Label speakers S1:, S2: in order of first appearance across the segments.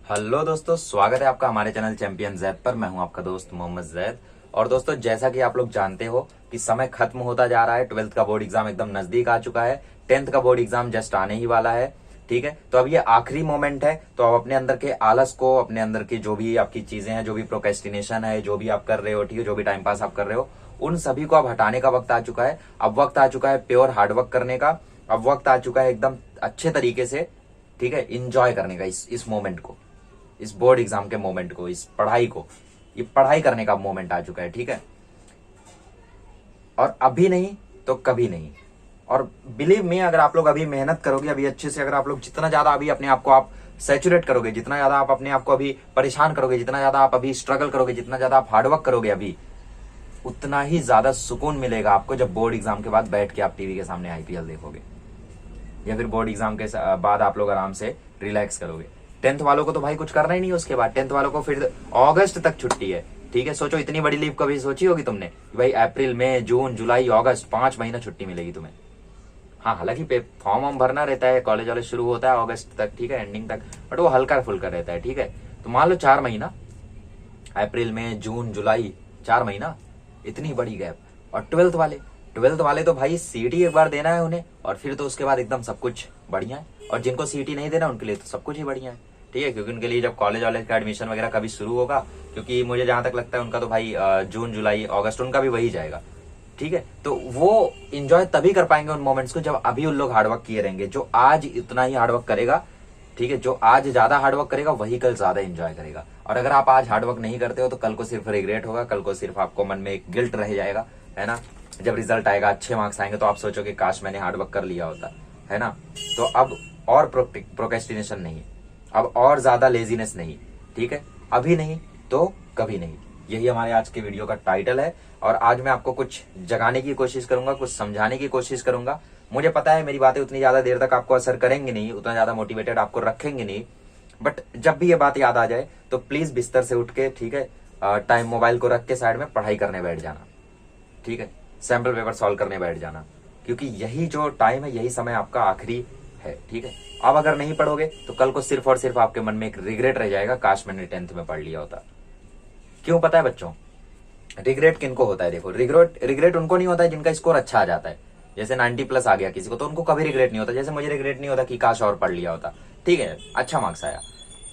S1: Hello दोस्तों, स्वागत है आपका हमारे चैनल चैंपियन जैद पर। मैं हूं आपका दोस्त मोहम्मद जैद। और दोस्तों, जैसा कि आप लोग जानते हो कि समय खत्म होता जा रहा है। 12th का बोर्ड एग्जाम एकदम नजदीक आ चुका है। 10th का बोर्ड एग्जाम जस्ट आने ही वाला है। ठीक है, तो अब ये आखिरी मोमेंट है। तो आप अपने अंदर के आलस को, अपने अंदर की जो भी आपकी चीजें हैं, जो भी प्रोक्रेस्टिनेशन है, जो भी आप कर रहे हो, ठीक है, जो भी टाइम पास आप कर रहे हो, उन सभी को अब हटाने का वक्त आ चुका है। अब वक्त आ चुका है प्योर हार्डवर्क करने का। अब वक्त आ चुका है एकदम अच्छे तरीके से, ठीक है, इंजॉय करने का इस मोमेंट को, इस बोर्ड एग्जाम के मोमेंट को, इस पढ़ाई को। ये पढ़ाई करने का मोमेंट आ चुका है, ठीक है। और अभी नहीं तो कभी नहीं। और बिलीव मी, अगर आप लोग अभी मेहनत करोगे, अभी अच्छे से, अगर आप लोग जितना ज्यादा अभी अपने आप को आप सैचुरेट करोगे, जितना ज्यादा आप अपने आप को अभी परेशान करोगे, जितना ज्यादा आप अभी स्ट्रगल करोगे, जितना ज्यादा आप हार्डवर्क करोगे अभी, उतना ही ज्यादा सुकून मिलेगा आपको जब बोर्ड एग्जाम के बाद बैठ के आप टीवी के सामने आईपीएल देखोगे, या फिर बोर्ड एग्जाम के बाद आप लोग आराम से रिलैक्स करोगे। 10th वालों को तो भाई कुछ करना ही नहीं है उसके बाद। 10th वालों को फिर अगस्त तक छुट्टी है, ठीक है। सोचो, इतनी बड़ी लीव कभी सोची होगी तुमने कि भाई अप्रैल मई जून जुलाई अगस्त 5 महीना छुट्टी मिलेगी तुम्हें। हाँ, हालांकि फॉर्म वॉर्म भरना रहता है, कॉलेज वालेज शुरू होता है अगस्त तक, ठीक है, एंडिंग तक, बट वो हल्का फुल्का रहता है, ठीक है। तो मान लो 4 महीना, अप्रैल मई जून जुलाई, 4 महीना, इतनी बड़ी गैप। और ट्वेल्थ वाले तो भाई सीटी एक बार देना है उन्हें, और फिर तो उसके बाद एकदम सब कुछ बढ़िया है। और जिनको सीटी नहीं देना उनके लिए तो सब कुछ ही बढ़िया है, ठीक है, क्योंकि उनके लिए जब कॉलेज वाले का एडमिशन वगैरह कभी शुरू होगा, क्योंकि मुझे जहां तक लगता है उनका तो भाई जून जुलाई अगस्त उनका भी वही जाएगा, ठीक है। तो वो इंजॉय तभी कर पाएंगे उन मोमेंट्स को जब अभी उन लोग हार्डवर्क किए रहेंगे। जो आज इतना ही हार्डवर्क करेगा, ठीक है, जो आज ज्यादा हार्डवर्क करेगा वही कल ज्यादा एंजॉय करेगा। और अगर आप आज हार्डवर्क नहीं करते हो तो कल को सिर्फ रिग्रेट होगा, कल को सिर्फ आपको मन में एक गिल्ट रह जाएगा, है ना। जब रिजल्ट आएगा, अच्छे मार्क्स आएंगे, तो आप सोचोगे काश मैंने हार्डवर्क कर लिया होता, है ना। तो अब और प्रोक्रेस्टिनेशन नहीं, अब और ज्यादा लेजीनेस नहीं, ठीक है। अभी नहीं तो कभी नहीं, यही हमारे आज के वीडियो का टाइटल है। और आज मैं आपको कुछ जगाने की कोशिश करूंगा, कुछ समझाने की कोशिश करूंगा। मुझे पता है मेरी बातें उतनी ज्यादा देर तक आपको असर करेंगी नहीं, उतना ज्यादा मोटिवेटेड आपको रखेंगे नहीं, बट जब भी ये बात याद आ जाए तो प्लीज बिस्तर से उठ के, ठीक है, टाइम मोबाइल को रख के साइड में पढ़ाई करने बैठ जाना, ठीक है, सैंपल पेपर सॉल्व करने बैठ जाना, क्योंकि यही जो टाइम है, यही समय आपका आखिरी है, ठीक है। अब अगर नहीं पढ़ोगे तो कल को सिर्फ और सिर्फ आपके मन में एक रिग्रेट रह जाएगा, काश मैंने 10th में पढ़ लिया होता। क्यों पता है बच्चों? रिग्रेट किनको होता है? देखो, रिग्रेट उनको नहीं होता है जिनका स्कोर अच्छा आ जाता है। जैसे 90+ आ गया किसी को, तो उनको कभी रिग्रेट नहीं होता। जैसे मुझे रिग्रेट नहीं होता कि काश और पढ़ लिया होता, ठीक है, अच्छा मार्क्स आया।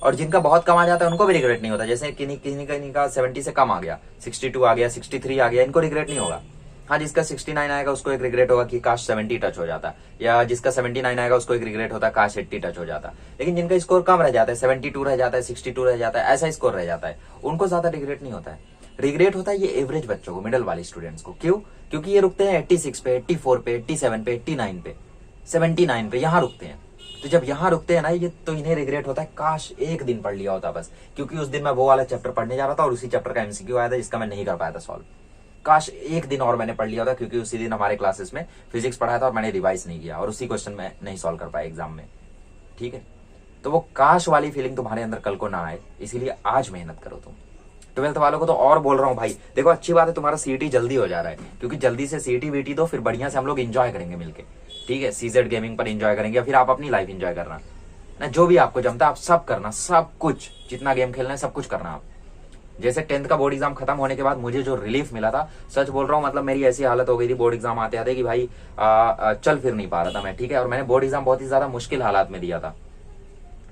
S1: और जिनका बहुत कम आ जाता है उनको भी रिग्रेट नहीं होता। जैसे किन्हीं का 70 से कम आ गया, 62 आ गया, 63 आ गया, इनको रिग्रेट नहीं होगा। हाँ, जिसका 69 आएगा उसको एक रिग्रेट होगा कि काश 70 टच हो जाता, या जिसका 79 आएगा उसको एक रिग्रेट होता काश 80 टच हो जाता। लेकिन जिनका स्कोर कम रह जाता है, 72 रह जाता है, 62 रह जाता है, ऐसा स्कोर रह जाता है, उनको ज्यादा रिग्रेट नहीं होता है। रिग्रेट होता है ये एवरेज बच्चों को, मिडल वाले स्टूडेंट्स को। क्यों? क्योंकि ये रुकते हैं 86 पे, 84 पे, 87 पे, 89 पे, 79 पे, यहाँ रुकते हैं। तो जब यहाँ रुकते हैं ना ये, तो इन्हें रिग्रेट होता है काश एक दिन पढ़ लिया होता बस, क्योंकि उस दिन मैं वो वाला चैप्टर पढ़ने जा रहा था और उसी चैप्टर का एमसीक्यू आया था जिसका मैं नहीं कर पाया था सॉल्व। काश एक दिन और मैंने पढ़ लिया होता, क्योंकि उसी दिन हमारे क्लासेस में फिजिक्स पढ़ाया था और मैंने रिवाइज नहीं किया और उसी क्वेश्चन में नहीं सॉल्व कर पाया एग्जाम में, ठीक है। तो वो काश वाली फीलिंग तुम्हारे अंदर कल को ना आए, इसीलिए आज मेहनत करो तुम। 12th वालों को तो और बोल रहा हूँ भाई, देखो अच्छी बात है तुम्हारा सीटी जल्दी हो जा रहा है, क्योंकि जल्दी से सीटी वीटी दो, फिर बढ़िया से हम लोग एंजॉय करेंगे मिलके, ठीक है। सीजेड गेमिंग पर एंजॉय करेंगे, या फिर आप अपनी लाइफ एंजॉय करना ना, जो भी आपको जमता है आप सब करना, सब कुछ, जितना गेम खेलना है सब कुछ करना आप। जैसे 10th का बोर्ड एग्जाम खत्म होने के बाद मुझे जो रिलीफ मिला था, सच बोल रहा हूँ, मतलब मेरी ऐसी हालत हो गई थी बोर्ड एग्जाम आते आते कि भाई चल फिर नहीं पा रहा था मैं, ठीक है। और मैंने बोर्ड एग्जाम बहुत ही ज्यादा मुश्किल हालात में दिया था।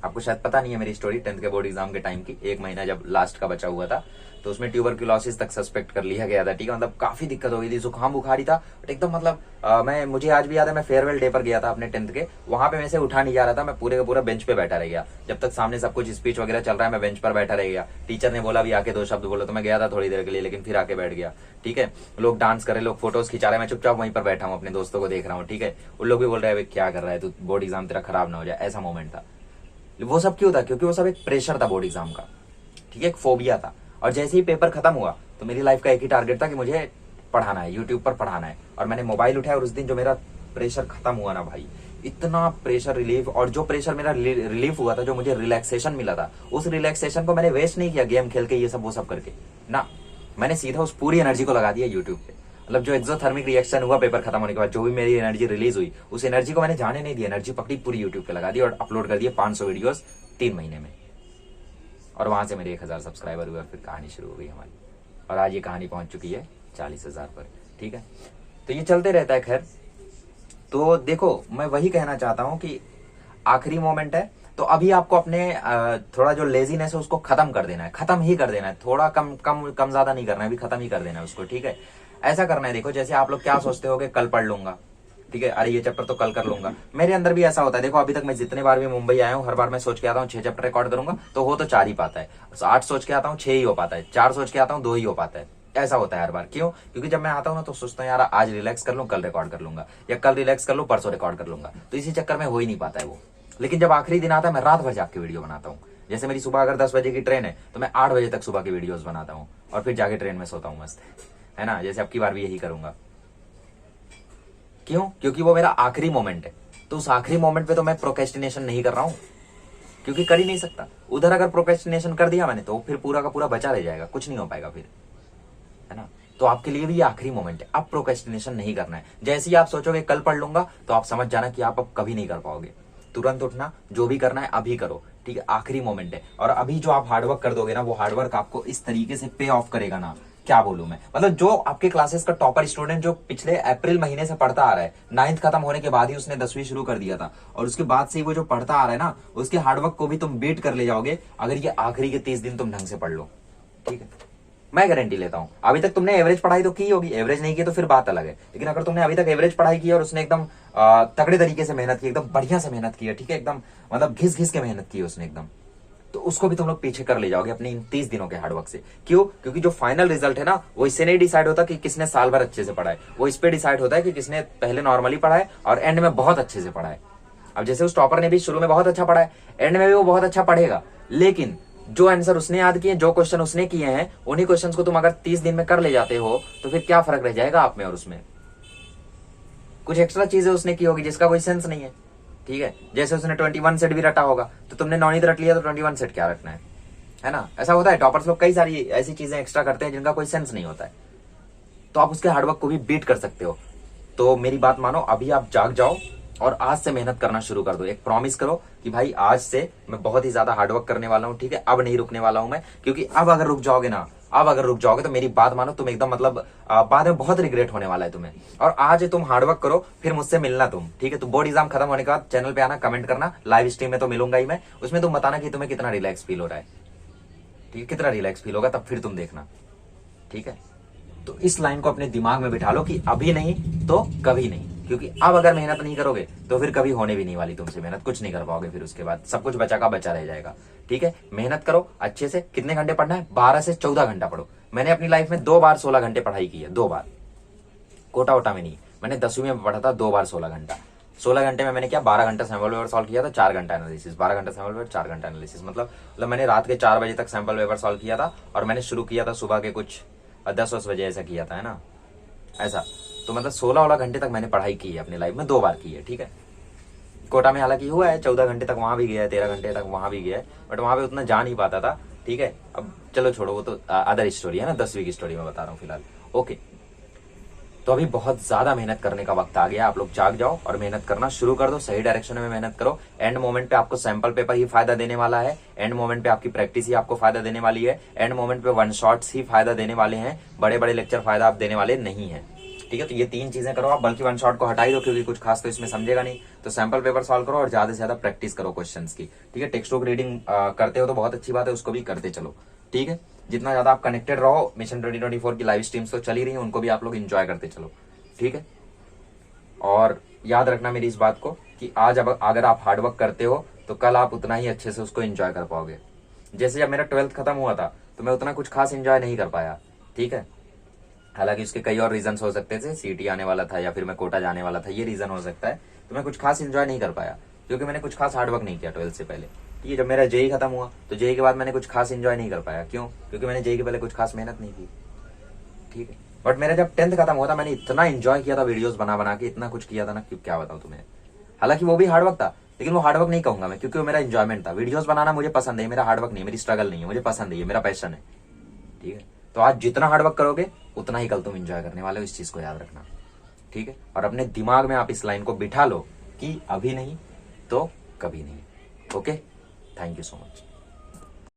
S1: आपको शायद पता नहीं है मेरी स्टोरी 10th के बोर्ड एग्जाम के टाइम की। 1 महीना जब लास्ट का बचा हुआ था, तो उसमें ट्यूबरक्लोसिस तक सस्पेक्ट कर लिया गया था, ठीक है। मतलब काफी दिक्कत हो गई थी, जुकाम बुखारी था, बट एकदम मतलब मुझे आज भी याद है, मैं फेयरवेल डे पर गया था अपने 10th के, वहां पे मैं से उठा नहीं जा रहा था, मैं पूरे का पूरा बेंच पे बैठा रह गया, जब तक सामने सब कुछ स्पीच वगैरह चल रहा है मैं बेंच पर बैठा रह गया। टीचर ने बोला भी आके 2 शब्द बोलो, तो मैं गया था थोड़ी देर के लिए, लेकिन फिर आके बैठ गया, ठीक है। लोग डांस कर रहे, लोग फोटोज खिंचा रहे, मैं चुपचाप वहीं पर बैठा हूँ, अपने दोस्तों को देख रहा हूँ, ठीक है। उन लोग भी बोल रहे हैं क्या कर रहा है तू, बोर्ड एग्जाम तेरा खराब ना हो जाए, ऐसा मोमेंट था। वो सब क्यों था? क्योंकि वो सब एक प्रेशर था बोर्ड एग्जाम का, ठीक है, एक फोबिया था। और जैसे ही पेपर खत्म हुआ तो मेरी लाइफ का एक ही टारगेट था कि मुझे पढ़ाना है, यूट्यूब पर पढ़ाना है। और मैंने मोबाइल उठाया और उस दिन जो मेरा प्रेशर खत्म हुआ ना भाई, इतना प्रेशर रिलीफ, और जो प्रेशर मेरा रिलीफ हुआ था, जो मुझे रिलैक्सेशन मिला था, उस रिलैक्सेशन को मैंने वेस्ट नहीं किया गेम खेल के ये सब वो सब करके ना, मैंने सीधा उस पूरी एनर्जी को लगा दिया यूट्यूब पे। मतलब जो एक्सोथर्मिक रिएक्शन हुआ पेपर खत्म होने के बाद, जो भी मेरी एनर्जी रिलीज हुई, उस एनर्जी को मैंने जाने नहीं दिया, एनर्जी पकड़ी पूरी यूट्यूब पे लगा दी और अपलोड कर दिया 500 वीडियोस 3 महीने में। और वहां से मेरे 1000 सब्सक्राइबर हुए और फिर कहानी शुरू हो गई हमारी, और आज ये कहानी पहुंच चुकी है 40,000 पर। ठीक है, तो ये चलते रहता है। खैर, तो देखो मैं वही कहना चाहता हूं कि आखिरी मोमेंट है, तो अभी आपको अपने थोड़ा जो लेजीनेस है उसको खत्म कर देना है, खत्म ही कर देना है, थोड़ा कम कम कम ज्यादा नहीं करना है, अभी खत्म ही कर देना है उसको। ठीक है, ऐसा करना है। देखो जैसे आप लोग क्या सोचते हो कि कल पढ़ लूंगा, ठीक है, अरे ये चैप्टर तो कल कर लूंगा, मेरे अंदर भी ऐसा होता है। देखो अभी तक मैं जितने बार भी मुंबई आया हूँ, हर बार मैं सोच के आता हूँ 6 चैप्टर रिकॉर्ड करूंगा, तो हो तो 4 ही पाता है। 8 सोच के आता हूँ 6 ही हो पाता है, 4 सोच के आता हूँ 2 ही हो पाता है। ऐसा होता है हर बार। क्यों? क्योंकि जब मैं आता हूँ ना तो सोचता हूँ यार आज रिलैक्स कर लूँ, कल रिकॉर्ड कर लूंगा, या कल रिलैक्स कर लूँ, परसों रिकॉर्ड कर लूंगा, तो इसी चक्कर में हो ही नहीं पाता है वो। लेकिन जब आखिरी दिन आता है, मैं रात भर जाग के वीडियो बनाता हूँ। जैसे मेरी सुबह अगर 10 बजे की ट्रेन है तो मैं 8 बजे तक सुबह की वीडियोस बनाता हूँ, और फिर जाके ट्रेन में सोता हूँ मस्त, है ना। जैसे अब की बार भी यही करूंगा। क्यों? क्योंकि वो मेरा आखिरी मोमेंट है। तो उस आखिरी मोमेंट पे तो मैं प्रोक्रेस्टिनेशन नहीं कर रहा हूं, क्योंकि कर ही नहीं सकता। उधर अगर प्रोक्रेस्टिनेशन कर दिया मैंने तो फिर पूरा का पूरा बचा रह जाएगा, कुछ नहीं हो पाएगा फिर, है ना। तो आपके लिए भी ये आखिरी मोमेंट है, अब प्रोक्रेस्टिनेशन नहीं करना है। जैसे ही आप सोचोगे कल पढ़ लूंगा, तो आप समझ जाना कि आप अब कभी नहीं कर पाओगे। तुरंत उठना, जो भी करना है अभी करो। ठीक है, आखिरी मोमेंट है। और अभी जो आप हार्डवर्क कर दोगे ना, वो हार्डवर्क आपको इस तरीके से पे ऑफ करेगा ना, क्या बोलूं मैं। मतलब जो आपके क्लासेस का टॉपर स्टूडेंट जो पिछले अप्रैल महीने से पढ़ता आ रहा है, 9th खत्म होने के बाद ही उसने 10वीं शुरू कर दिया था, और उसके बाद से ही वो जो पढ़ता आ रहा है ना, उसके हार्डवर्क को भी तुम बीट कर ले जाओगे अगर ये आखिरी के 30 दिन तुम ढंग से पढ़ लो। ठीक है, मैं गारंटी लेता हूं। अभी तक तुमने एवरेज पढ़ाई तो की होगी, एवरेज नहीं की तो फिर बात अलग है, लेकिन अगर तुमने अभी तक एवरेज पढ़ाई की और उसने एकदम तगड़े तरीके से मेहनत की, एकदम बढ़िया से मेहनत की है, ठीक है, एकदम मतलब घिस घिस के मेहनत की है उसने एकदम, तो उसको भी तुम लोग पीछे कर ले जाओगे अपने इन 30 दिनों के हार्डवर्क से। क्यों? क्योंकि जो फाइनल रिजल्ट है ना, वो इससे नहीं डिसाइड होता कि किसने साल भर अच्छे से पढ़ा है, वो इस पे डिसाइड होता है कि किसने पहले नॉर्मली पढ़ा है और एंड में बहुत अच्छे से पढ़ा है। अब जैसे उस टॉपर ने भी शुरू में बहुत अच्छा पढ़ा है, एंड में भी वो बहुत अच्छा पढ़ेगा, लेकिन जो आंसर उसने याद किए, जो क्वेश्चन उसने किए हैं, उन्हीं क्वेश्चंस को तुम अगर 30 दिन में कर ले जाते हो, तो फिर क्या फर्क रह जाएगा आप में और उसमें। कुछ एक्स्ट्रा चीजें उसने की होगी जिसका कोई सेंस नहीं है। ठीक है, जैसे उसने 21 सेट भी रटा होगा, तो तुमने नॉनित रट लिया तो 21 सेट क्या रखना है ना। ऐसा होता है, टॉपर्स लोग कई सारी ऐसी चीजें एक्स्ट्रा करते हैं जिनका कोई सेंस नहीं होता है, तो आप उसके हार्डवर्क को भी बीट कर सकते हो। तो मेरी बात मानो, अभी आप जाग जाओ और आज से मेहनत करना शुरू कर दो। एक प्रॉमिस करो कि भाई आज से मैं बहुत ही ज्यादा हार्डवर्क करने वाला हूँ। ठीक है, अब नहीं रुकने वाला हूं मैं, क्योंकि अब अगर रुक जाओगे ना, अब अगर रुक जाओगे तो मेरी बात मानो, तुम एकदम मतलब बाद में बहुत रिग्रेट होने वाला है तुम्हें। और आज तुम हार्डवर्क करो, फिर मुझसे मिलना तुम। ठीक है, तो बोर्ड एग्जाम खत्म होने के बाद चैनल पे आना, कमेंट करना, लाइव स्ट्रीम में तो मिलूंगा ही मैं, उसमें तुम बताना कि तुम्हें कितना रिलैक्स फील हो रहा है। ठीक है, कितना रिलैक्स फील होगा तब फिर तुम देखना। ठीक है, तो इस लाइन को अपने दिमाग में बिठा लो कि अभी नहीं तो कभी नहीं, क्योंकि अब अगर मेहनत नहीं करोगे तो फिर कभी होने भी नहीं वाली तुमसे मेहनत, कुछ नहीं कर पाओगे, फिर उसके बाद सब कुछ बचा का बचा रह जाएगा। ठीक है, मेहनत करो अच्छे से। कितने घंटे पढ़ना है? 12 से 14 घंटा पढ़ो। मैंने अपनी लाइफ में 2 बार 16 घंटे पढ़ाई की है, 2 बार, कोटा वोटा में नहीं। मैंने 10वीं में पढ़ा था 2 बार 16 घंटा। 16 घंटे में मैंने क्या, 12 घंटा सैंपल पेपर सॉल्व किया था, 4 घंटा एनालिसिस, 12 घंटा सैंपल पेपर, 4 घंटा एनालिसिस। मतलब मैंने रात के 4 बजे तक सैंपल पेपर सॉल्व किया था, और मैंने शुरू किया था सुबह के कुछ 10-10 बजे, ऐसा किया था, है ना, ऐसा। तो मतलब 16-16 घंटे तक मैंने पढ़ाई की है अपनी लाइफ में, 2 बार की है। ठीक है, कोटा में हालांकि हुआ है 14 घंटे तक वहां भी गया है, 13 घंटे तक वहां भी गया है, बट वहां पे उतना जा नहीं पाता था। ठीक है, अब चलो छोड़ो, वो तो अदर स्टोरी है ना, 10वीं की स्टोरी में बता रहा हूँ फिलहाल। ओके, तो अभी बहुत ज्यादा मेहनत करने का वक्त आ गया। आप लोग जाग जाओ और मेहनत करना शुरू कर दो, सही डायरेक्शन में मेहनत करो। एंड मोमेंट पे आपको सैंपल पेपर ही फायदा देने वाला है, एंड मोमेंट पे आपकी प्रैक्टिस ही आपको फायदा देने वाली है, एंड मोमेंट पे वन शॉट्स ही फायदा देने वाले हैं, बड़े बड़े लेक्चर फायदा आप देने वाले नहीं है। ठीक है, तो ये 3 चीजें करो आप, बल्कि वन शॉट को हटा ही दो क्योंकि कुछ खास तो इसमें समझेगा नहीं। तो सैंपल पेपर सॉल्व करो और ज्यादा से ज्यादा प्रैक्टिस करो क्वेश्चंस की। ठीक है, टेक्स्ट बुक रीडिंग करते हो तो बहुत अच्छी बात है, उसको भी करते चलो। ठीक है, जितना ज्यादा आप कनेक्टेड रहो, मिशन 2024 की लाइव स्ट्रीम्स तो चल ही रही है, उनको भी आप लोग एंजॉय करते चलो। ठीक है, और याद रखना मेरी इस बात को कि आज अब अगर आप हार्डवर्क करते हो तो कल आप उतना ही अच्छे से उसको एंजॉय कर पाओगे। जैसे जब मेरा 12th खत्म हुआ था तो मैं उतना कुछ खास एंजॉय नहीं कर पाया। ठीक है, हालांकि उसके कई और रीजन हो सकते थे, सीटी आने वाला था या फिर मैं कोटा जाने वाला था, ये रीजन हो सकता है। तो मैं कुछ खास एंजॉय नहीं कर पाया क्योंकि मैंने कुछ खास हार्डवर्क नहीं किया 12th से पहले। ठीक है, जब मेरा जेई खत्म हुआ तो जेई के बाद मैंने कुछ खास एंजॉय नहीं कर पाया। क्यों? क्योंकि मैंने जेई के पहले कुछ खास मेहनत नहीं की। ठीक है, बट मेरा जब 10th खत्म हुआ था मैंने इतना एंजॉय किया था, वीडियोस बना बना के इतना कुछ किया था ना, क्यों क्या बताऊं तुम्हें। हालांकि वो भी हार्डवर्क था, लेकिन वो हार्डवर्क नहीं कहूंगा मैं, क्योंकि वो मेरा एंजॉयमेंट था। वीडियोस बनाना मुझे पसंद है, मेरा हार्डवर्क नहीं, मेरी स्ट्रगल नहीं है, मुझे पसंद है, ये मेरा पैशन है। ठीक है, तो आज जितना हार्डवर्क करोगे उतना ही कल तुम एंजॉय करने वाले हो, इस चीज को याद रखना। ठीक है, और अपने दिमाग में आप इस लाइन को बिठा लो कि अभी नहीं तो कभी नहीं। Okay, thank you so much.